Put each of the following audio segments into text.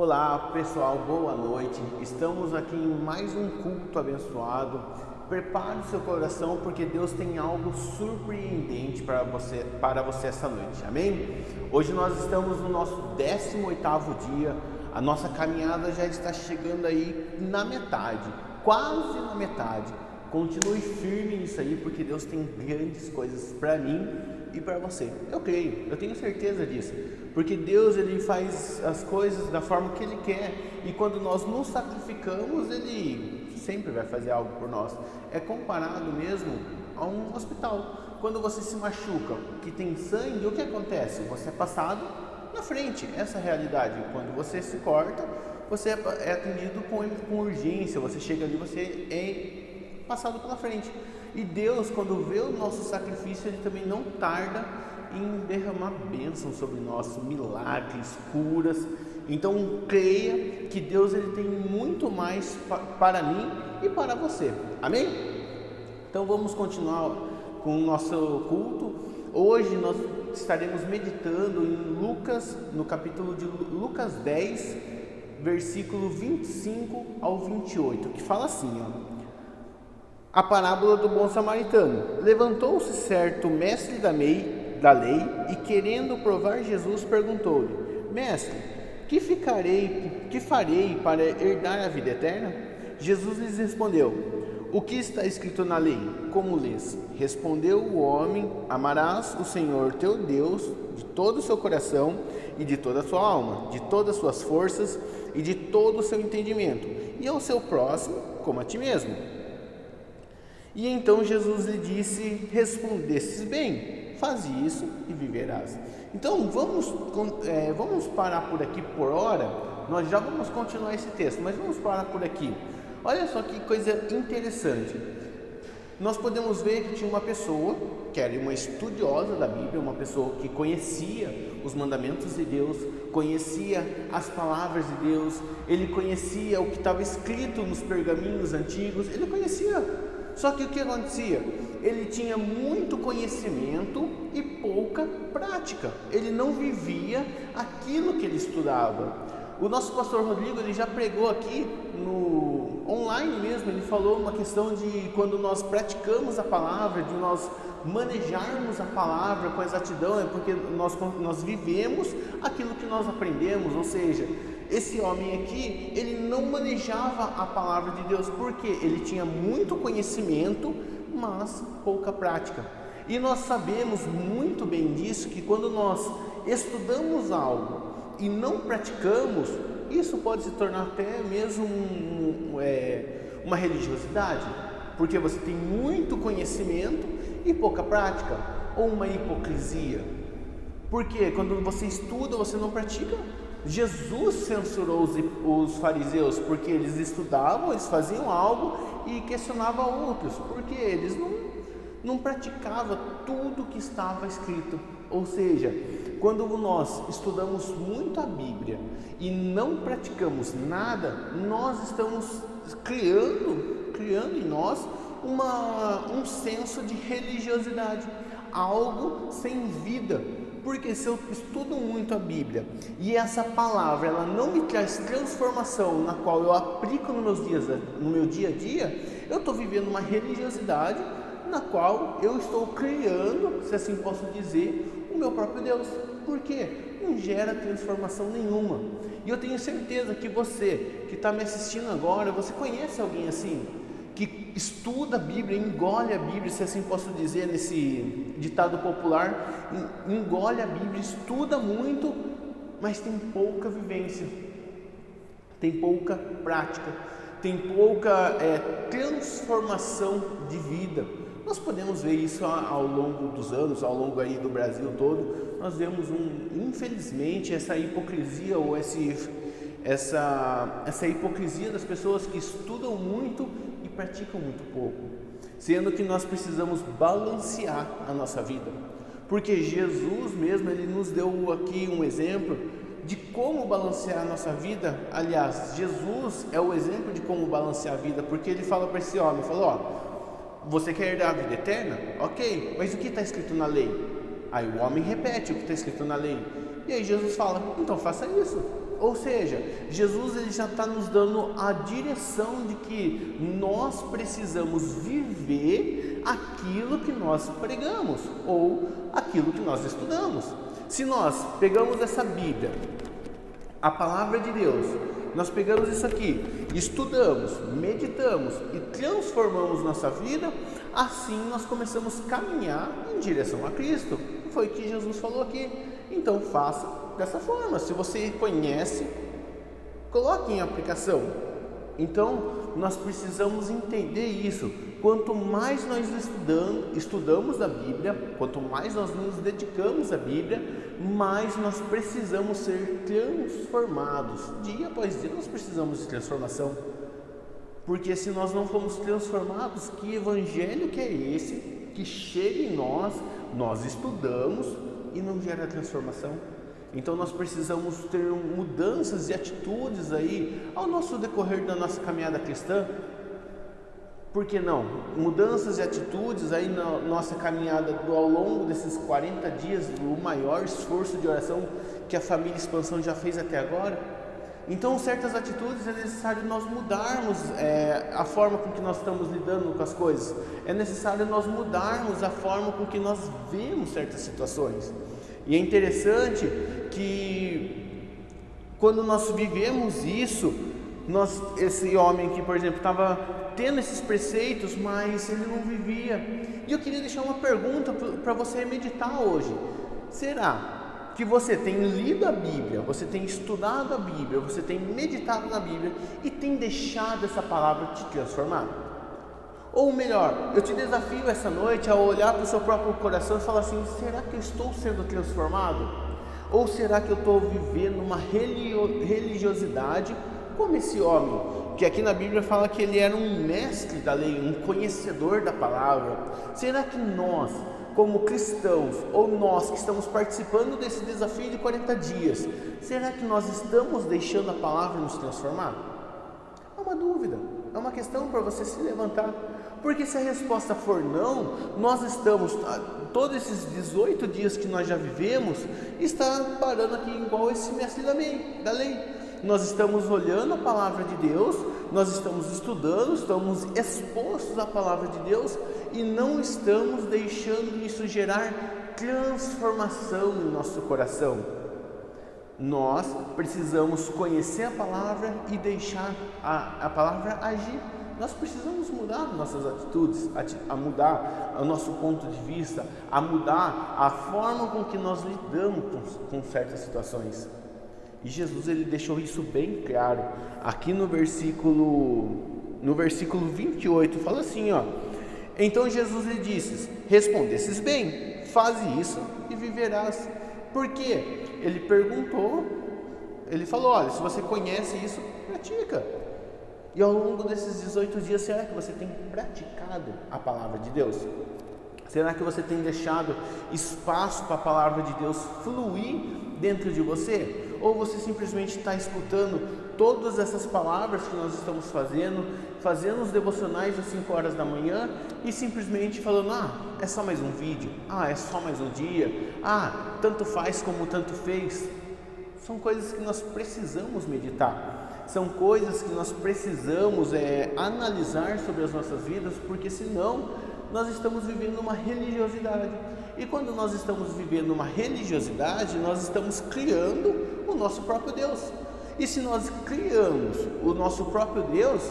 Olá pessoal, boa noite. Estamos aqui em mais um culto abençoado. Prepare o seu coração porque Deus tem algo surpreendente para você essa noite. Amém? Hoje nós estamos no nosso 18º dia. A nossa caminhada já está chegando aí na metade, quase na metade. Continue firme nisso aí porque Deus tem grandes coisas para mim e para você. Eu creio, eu tenho certeza disso. Porque Deus, Ele faz as coisas da forma que Ele quer. E quando nós nos sacrificamos, Ele sempre vai fazer algo por nós. É comparado mesmo a um hospital. Quando você se machuca, que tem sangue, o que acontece? Você é passado na frente. Essa é a realidade. Quando você se corta, você é atendido com urgência. Você chega ali, você é passado pela frente. E Deus, quando vê o nosso sacrifício, Ele também não tarda em derramar bênção sobre nós, milagres, curas. Então creia que Deus ele tem muito mais para mim e para você. Amém? Então vamos continuar com o nosso culto. Hoje nós estaremos meditando em Lucas, no capítulo de Lucas 10, versículo 25 ao 28, que fala assim, a parábola do bom samaritano. Levantou-se certo mestre da lei e, querendo provar Jesus, perguntou-lhe: Mestre, que farei para herdar a vida eterna? Jesus lhes respondeu: O que está escrito na lei? Como lês? Respondeu o homem: Amarás o Senhor teu Deus de todo o seu coração e de toda a sua alma, de todas as suas forças e de todo o seu entendimento, e ao seu próximo como a ti mesmo. E então Jesus lhe disse: Respondestes bem, faz isso e viverás. Então vamos parar por aqui por hora. Nós já vamos continuar esse texto, mas vamos parar por aqui. Olha só que coisa interessante. Nós podemos ver que tinha uma pessoa que era uma estudiosa da Bíblia, uma pessoa que conhecia os mandamentos de Deus, conhecia as palavras de Deus, ele conhecia o que estava escrito nos pergaminhos antigos, ele conhecia. Só que o que acontecia? Ele tinha muito conhecimento e pouca prática. Ele não vivia aquilo que ele estudava. O nosso pastor Rodrigo, ele já pregou aqui no online mesmo, ele falou uma questão de quando nós praticamos a palavra, de nós manejarmos a palavra com exatidão, é porque nós vivemos aquilo que nós aprendemos, ou seja, esse homem aqui, ele não manejava a palavra de Deus, porque ele tinha muito conhecimento, mas pouca prática. E nós sabemos muito bem disso, que quando nós estudamos algo e não praticamos, isso pode se tornar até mesmo uma religiosidade, porque você tem muito conhecimento e pouca prática, ou uma hipocrisia. Porque quando você estuda, você não pratica. Jesus censurou os fariseus porque eles estudavam, eles faziam algo e questionavam outros, porque eles não praticavam tudo que estava escrito. Ou seja, quando nós estudamos muito a Bíblia e não praticamos nada, nós estamos criando em nós um senso de religiosidade, algo sem vida. Porque se eu estudo muito a Bíblia e essa palavra ela não me traz transformação na qual eu aplico no meu dia a dia, eu estou vivendo uma religiosidade na qual eu estou criando, se assim posso dizer, o meu próprio Deus. Por quê? Não gera transformação nenhuma. E eu tenho certeza que você que está me assistindo agora, você conhece alguém assim? Que estuda a Bíblia, engole a Bíblia, se assim posso dizer, nesse ditado popular, engole a Bíblia, estuda muito, mas tem pouca vivência, tem pouca prática, tem pouca transformação de vida. Nós podemos ver isso ao longo dos anos, ao longo aí do Brasil todo. Nós vemos infelizmente essa hipocrisia ou essa hipocrisia das pessoas que estudam muito e praticam muito pouco, sendo que nós precisamos balancear a nossa vida, porque Jesus mesmo, ele nos deu aqui um exemplo de como balancear a nossa vida. Aliás, Jesus é o exemplo de como balancear a vida, porque ele fala para esse homem, você quer herdar a vida eterna? Ok, mas o que está escrito na lei? Aí o homem repete o que está escrito na lei. E aí Jesus fala, então faça isso. Ou seja, Jesus ele já está nos dando a direção de que nós precisamos viver aquilo que nós pregamos ou aquilo que nós estudamos. Se nós pegamos essa Bíblia, a palavra de Deus, nós pegamos isso aqui, estudamos, meditamos e transformamos nossa vida, assim nós começamos a caminhar em direção a Cristo. Foi o que Jesus falou aqui. Então faça dessa forma. Se você conhece, coloque em aplicação. Então nós precisamos entender isso. Quanto mais nós estudamos a Bíblia, quanto mais nós nos dedicamos à Bíblia, mais nós precisamos ser transformados. Dia após dia nós precisamos de transformação. Porque se nós não formos transformados, que evangelho que é esse que chega em nós, nós estudamos e não gera transformação? Então nós precisamos ter mudanças e atitudes aí ao nosso decorrer da nossa caminhada cristã. Por que não? Mudanças e atitudes aí na nossa caminhada ao longo desses 40 dias, o maior esforço de oração que a família Expansão já fez até agora. Então certas atitudes é necessário nós mudarmos a forma com que nós estamos lidando com as coisas. É necessário nós mudarmos a forma com que nós vemos certas situações. E é interessante que quando nós vivemos isso, esse homem que, por exemplo, estava tendo esses preceitos, mas ele não vivia. E eu queria deixar uma pergunta para você meditar hoje. Será que você tem lido a Bíblia, você tem estudado a Bíblia, você tem meditado na Bíblia e tem deixado essa palavra te transformar? Ou melhor, eu te desafio essa noite a olhar para o seu próprio coração e falar assim: será que eu estou sendo transformado? Ou será que eu estou vivendo uma religiosidade como esse homem, que aqui na Bíblia fala que ele era um mestre da lei, um conhecedor da palavra? Será que nós, como cristãos, ou nós que estamos participando desse desafio de 40 dias, será que nós estamos deixando a palavra nos transformar? É uma dúvida, é uma questão para você se levantar, porque se a resposta for não, nós estamos, todos esses 18 dias que nós já vivemos, está parando aqui igual esse mestre da lei. Nós estamos olhando a palavra de Deus, nós estamos estudando, estamos expostos à palavra de Deus e não estamos deixando isso gerar transformação no nosso coração. Nós precisamos conhecer a palavra e deixar a palavra agir. Nós precisamos mudar nossas atitudes, a mudar o nosso ponto de vista, a mudar a forma com que nós lidamos com certas situações. E Jesus ele deixou isso bem claro. Aqui no versículo 28 fala assim, ó: então Jesus lhe disse: respondesses bem, faze isso e viverás. Por quê? Ele perguntou, ele falou: olha, se você conhece isso, pratica. E ao longo desses 18 dias, será que você tem praticado a palavra de Deus? Será que você tem deixado espaço para a palavra de Deus fluir dentro de você? Ou você simplesmente está escutando todas essas palavras que nós estamos fazendo os devocionais às 5 horas da manhã e simplesmente falando: é só mais um vídeo, é só mais um dia, tanto faz como tanto fez. São coisas que nós precisamos meditar, são coisas que nós precisamos analisar sobre as nossas vidas, porque senão nós estamos vivendo uma religiosidade. E quando nós estamos vivendo uma religiosidade, nós estamos criando o nosso próprio Deus. E se nós criamos o nosso próprio Deus,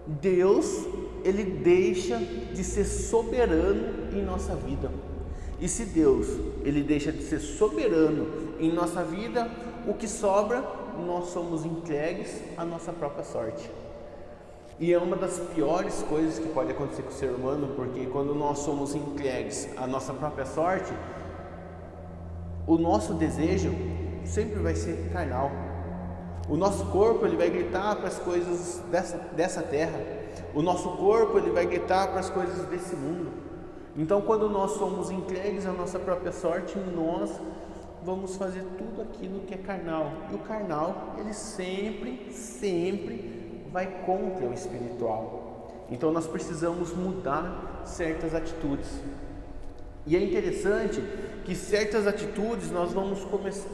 Deus, ele deixa de ser soberano em nossa vida. E se Deus, ele deixa de ser soberano em nossa vida, o que sobra, nós somos entregues à nossa própria sorte. E é uma das piores coisas que pode acontecer com o ser humano, porque quando nós somos entregues à nossa própria sorte, o nosso desejo sempre vai ser carnal. O nosso corpo ele vai gritar para as coisas dessa terra. O nosso corpo ele vai gritar para as coisas desse mundo. Então, quando nós somos entregues à nossa própria sorte, nós vamos fazer tudo aquilo que é carnal. E o carnal, ele sempre vai contra o espiritual. Então nós precisamos mudar certas atitudes. E é interessante que certas atitudes nós vamos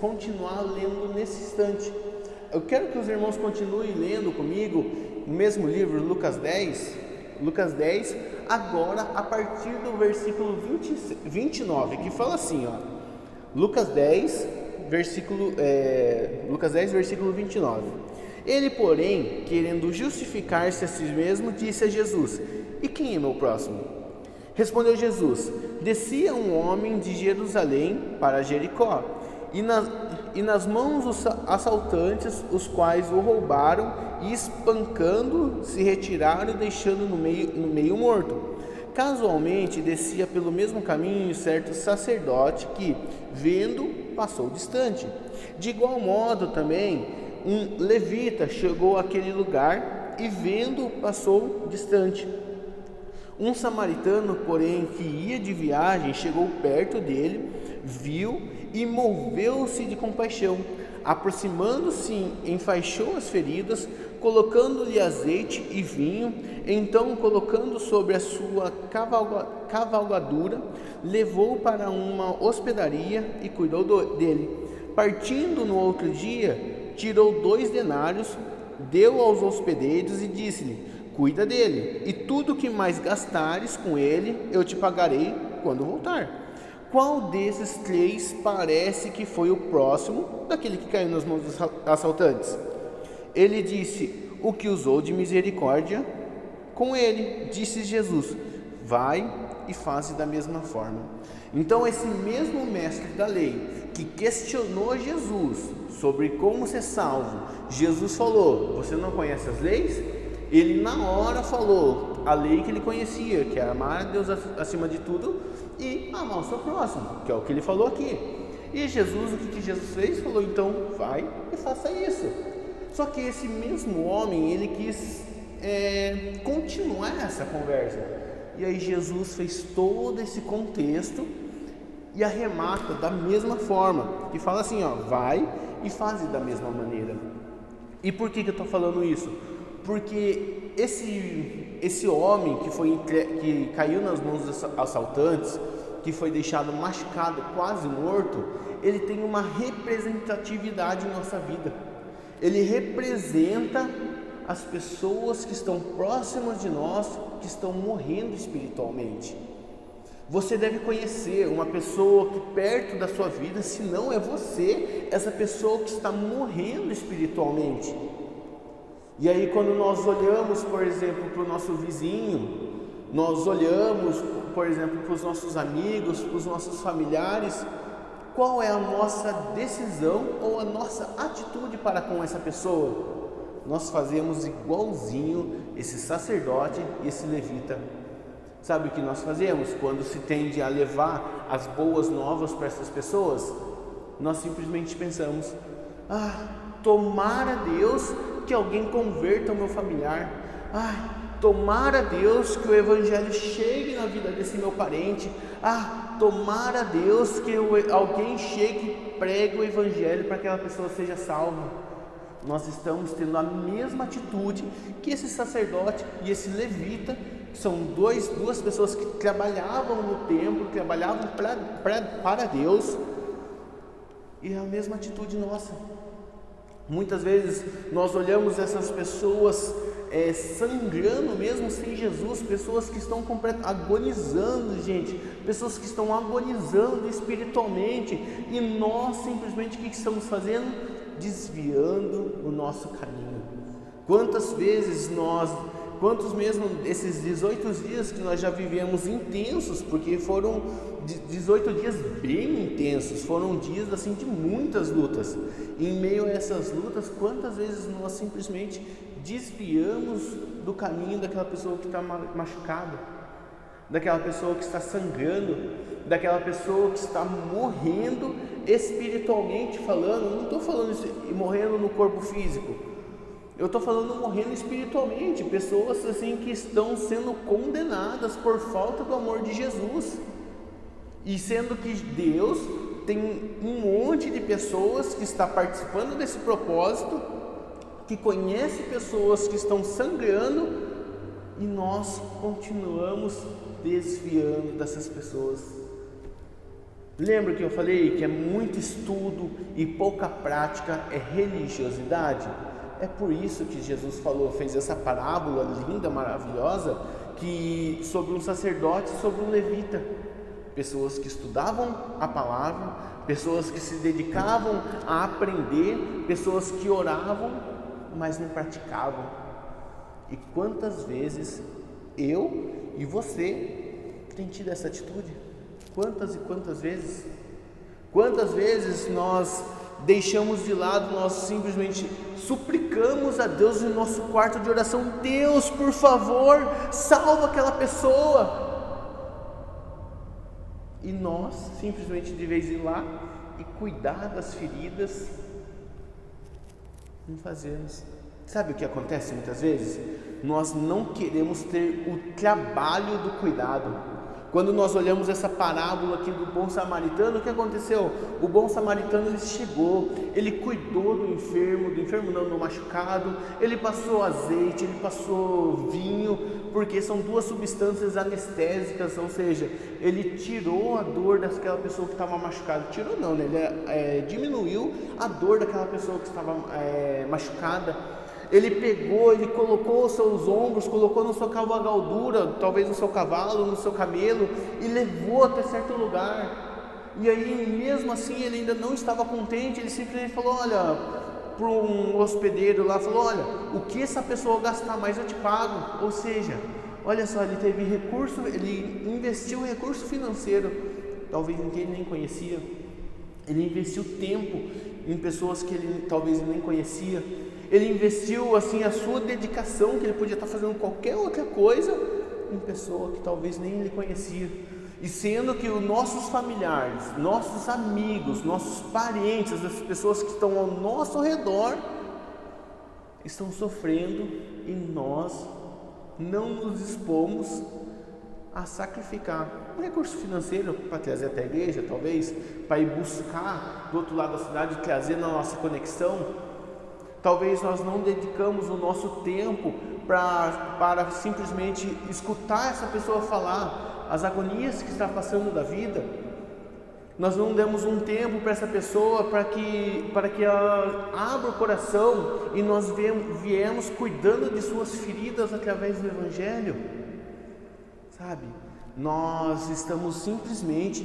continuar lendo nesse instante. Eu quero que os irmãos continuem lendo comigo o mesmo livro, Lucas 10, agora a partir do versículo 29, que fala assim, ó, Lucas 10, versículo 29. Ele, porém, querendo justificar-se a si mesmo, disse a Jesus: E quem é meu próximo? Respondeu Jesus: Descia um homem de Jerusalém para Jericó, e nas mãos os assaltantes, os quais o roubaram, e espancando, se retiraram, deixando no meio morto. Casualmente descia pelo mesmo caminho certo sacerdote que, vendo, passou distante. De igual modo também um levita chegou àquele lugar e, vendo, passou distante. Um samaritano, porém, que ia de viagem, chegou perto dele, viu e moveu-se de compaixão. Aproximando-se, enfaixou as feridas, colocando-lhe azeite e vinho. Então, colocando sobre a sua cavalgadura, levou para uma hospedaria e cuidou dele. Partindo no outro dia, tirou 2 denários, deu aos hospedeiros e disse-lhe: Cuida dele, e tudo que mais gastares com ele, eu te pagarei quando voltar. Qual desses 3 parece que foi o próximo daquele que caiu nas mãos dos assaltantes? Ele disse: O que usou de misericórdia com ele. Disse Jesus: Vai e faze da mesma forma. Então esse mesmo mestre da lei que questionou Jesus sobre como ser salvo, Jesus falou: Você não conhece as leis? Ele na hora falou a lei que ele conhecia, que é amar a Deus acima de tudo e amar o seu próximo, que é o que ele falou aqui. E Jesus, o que Jesus fez? Falou: Então vai e faça isso. Só que esse mesmo homem, ele quis continuar essa conversa. E aí Jesus fez todo esse contexto e arremata da mesma forma, e fala assim, ó: vai e faz da mesma maneira. E por que eu estou falando isso? Porque esse homem que caiu nas mãos dos assaltantes, que foi deixado machucado, quase morto, ele tem uma representatividade em nossa vida. Ele representa as pessoas que estão próximas de nós, que estão morrendo espiritualmente. Você deve conhecer uma pessoa que perto da sua vida, se não é você, essa pessoa que está morrendo espiritualmente. E aí quando nós olhamos, por exemplo, para o nosso vizinho, nós olhamos, por exemplo, para os nossos amigos, para os nossos familiares, qual é a nossa decisão ou a nossa atitude para com essa pessoa? Nós fazemos igualzinho esse sacerdote e esse levita. Sabe o que nós fazemos quando se tende a levar as boas novas para essas pessoas? Nós simplesmente pensamos: tomara Deus que alguém converta o meu familiar. Tomara Deus que o evangelho chegue na vida desse meu parente. Tomara Deus que alguém chegue e pregue o evangelho para que aquela pessoa seja salva. Nós estamos tendo a mesma atitude que esse sacerdote e esse levita, que são duas pessoas que trabalhavam no templo, trabalhavam para Deus, e é a mesma atitude nossa. Muitas vezes nós olhamos essas pessoas sangrando mesmo sem Jesus, pessoas que estão agonizando, gente, pessoas que estão agonizando espiritualmente, e nós simplesmente o que estamos fazendo? Desviando o nosso caminho. Quantos mesmo esses 18 dias que nós já vivemos intensos, porque foram 18 dias bem intensos, foram dias assim de muitas lutas. Em meio a essas lutas, quantas vezes nós simplesmente desviamos do caminho daquela pessoa que está machucada, daquela pessoa que está sangrando, daquela pessoa que está morrendo espiritualmente falando. Não estou falando isso, morrendo no corpo físico, eu estou falando morrendo espiritualmente, pessoas assim que estão sendo condenadas por falta do amor de Jesus, e sendo que Deus tem um monte de pessoas que está participando desse propósito, que conhece pessoas que estão sangrando, e nós continuamos desviando dessas pessoas. Lembra que eu falei que é muito estudo e pouca prática é religiosidade? É por isso que Jesus fez essa parábola linda, maravilhosa, que sobre um sacerdote e sobre um levita. Pessoas que estudavam a palavra, pessoas que se dedicavam a aprender, pessoas que oravam, mas não praticavam. E quantas vezes eu e você tem tido essa atitude? Quantas e quantas vezes? Quantas vezes nós deixamos de lado, nós simplesmente suplicamos a Deus em nosso quarto de oração: Deus, por favor, salva aquela pessoa. E nós simplesmente, de vez em ir lá e cuidar das feridas, não fazemos. Sabe o que acontece muitas vezes? Nós não queremos ter o trabalho do cuidado. Quando nós olhamos essa parábola aqui do bom samaritano, o que aconteceu? O bom samaritano, ele chegou, ele cuidou do enfermo não, do machucado, ele passou azeite, ele passou vinho, porque são duas substâncias anestésicas, ou seja, ele tirou a dor daquela pessoa que estava machucada. Tirou não, né? Ele diminuiu a dor daquela pessoa que estava machucada. Ele pegou, ele colocou os seus ombros, colocou na sua cavalgadura, talvez no seu cavalo, no seu camelo, e levou até certo lugar. E aí, mesmo assim, ele ainda não estava contente. Ele simplesmente falou: olha, para um hospedeiro lá, falou: olha, o que essa pessoa gastar mais eu te pago. Ou seja, olha só, ele teve recurso, ele investiu recurso financeiro, talvez em quem ele nem conhecia. Ele investiu tempo em pessoas que ele talvez nem conhecia. Ele investiu assim a sua dedicação, que ele podia estar fazendo qualquer outra coisa, em pessoa que talvez nem ele conhecia. E sendo que os nossos familiares, nossos amigos, nossos parentes, as pessoas que estão ao nosso redor estão sofrendo, e nós não nos dispomos a sacrificar um recurso financeiro para trazer até a igreja, talvez, para ir buscar do outro lado da cidade, trazer na nossa conexão. Talvez nós não dedicamos o nosso tempo para simplesmente escutar essa pessoa falar as agonias que está passando da vida. Nós não demos um tempo para essa pessoa para que ela abra o coração, e nós viemos cuidando de suas feridas através do Evangelho. Sabe, nós estamos simplesmente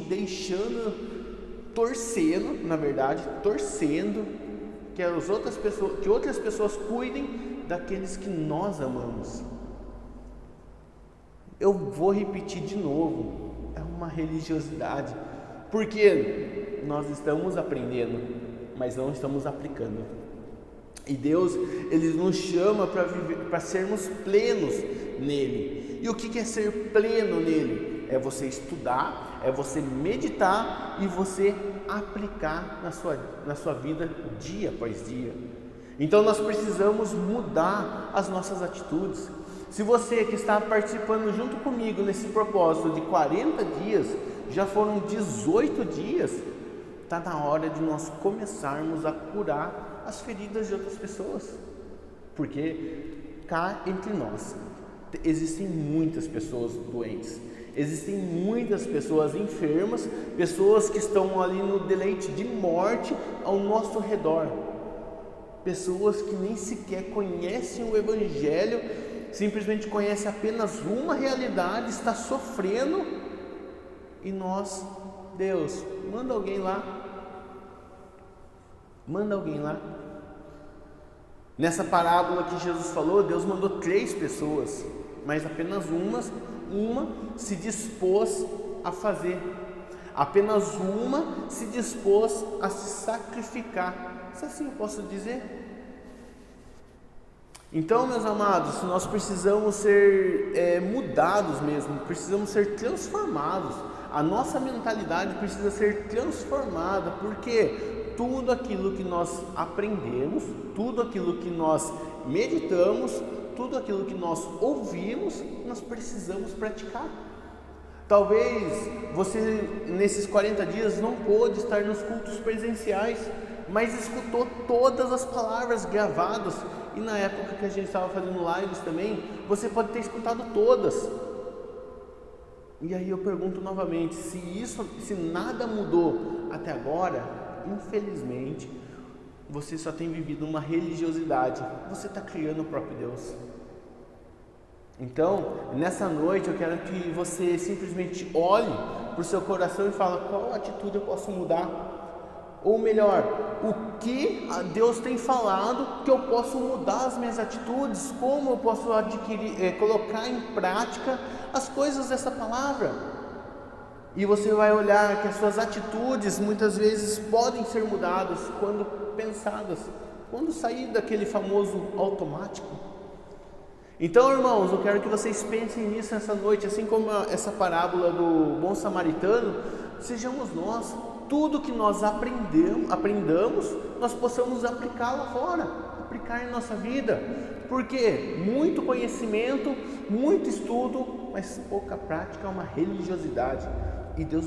torcendo que outras pessoas cuidem daqueles que nós amamos. Eu vou repetir de novo, é uma religiosidade, porque nós estamos aprendendo, mas não estamos aplicando. E Deus, Ele nos chama para sermos plenos nele. E o que é ser pleno nele? É você estudar, é você meditar e você aplicar na sua vida dia após dia. Então nós precisamos mudar as nossas atitudes. Se você que está participando junto comigo nesse propósito de 40 dias, já foram 18 dias, está na hora de nós começarmos a curar as feridas de outras pessoas. Porque cá entre nós existem muitas pessoas doentes, existem muitas pessoas enfermas, pessoas que estão ali no deleite de morte ao nosso redor, pessoas que nem sequer conhecem o Evangelho, simplesmente conhecem apenas uma realidade, está sofrendo, e nós, Deus, manda alguém lá. Nessa parábola que Jesus falou, Deus mandou 3 pessoas, mas apenas uma se dispôs a fazer. Apenas uma se dispôs a se sacrificar, se assim eu posso dizer. Então, meus amados, nós precisamos ser mudados mesmo, precisamos ser transformados. A nossa mentalidade precisa ser transformada, porque tudo aquilo que nós aprendemos, tudo aquilo que nós meditamos, tudo aquilo que nós ouvimos, nós precisamos praticar. Talvez você nesses 40 dias não pôde estar nos cultos presenciais, mas escutou todas as palavras gravadas, e na época que a gente estava fazendo lives também, você pode ter escutado todas. E aí eu pergunto novamente, se nada mudou até agora, infelizmente, você só tem vivido uma religiosidade. Você está criando o próprio Deus. Então, nessa noite eu quero que você simplesmente olhe para o seu coração e fale: qual atitude eu posso mudar? Ou melhor, o que Deus tem falado que eu posso mudar as minhas atitudes? Como eu posso colocar em prática as coisas dessa palavra? E você vai olhar que as suas atitudes muitas vezes podem ser mudadas quando pensadas, quando sair daquele famoso automático. Então, irmãos, eu quero que vocês pensem nisso essa noite, assim como essa parábola do bom samaritano. Sejamos nós, tudo que nós aprendamos, nós possamos aplicar lá fora, aplicar em nossa vida. Porque muito conhecimento, muito estudo, mas pouca prática é uma religiosidade. E Deus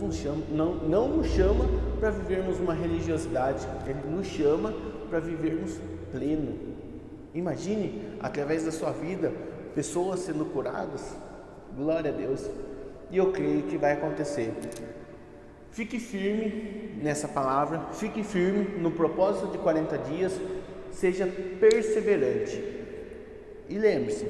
não nos chama para vivermos uma religiosidade, Ele nos chama para vivermos pleno. Imagine, através da sua vida, pessoas sendo curadas. Glória a Deus. E eu creio que vai acontecer. Fique firme nessa palavra, fique firme no propósito de 40 dias, seja perseverante. E lembre-se,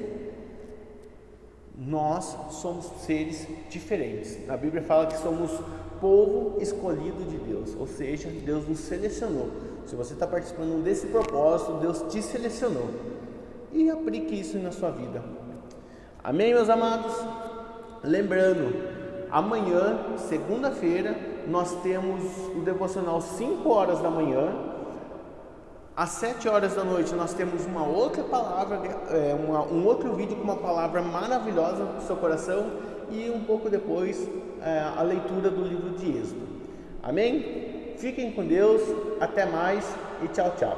nós somos seres diferentes. A Bíblia fala que somos povo escolhido de Deus, ou seja, Deus nos selecionou. Se você está participando desse propósito, Deus te selecionou. E aplique isso na sua vida. Amém, meus amados? Lembrando, amanhã, segunda-feira, nós temos o devocional 5 horas da manhã. Às 7 horas da noite nós temos uma outra palavra, um outro vídeo com uma palavra maravilhosa para o seu coração. E um pouco depois a leitura do livro de Êxodo. Amém? Fiquem com Deus, até mais e tchau, tchau.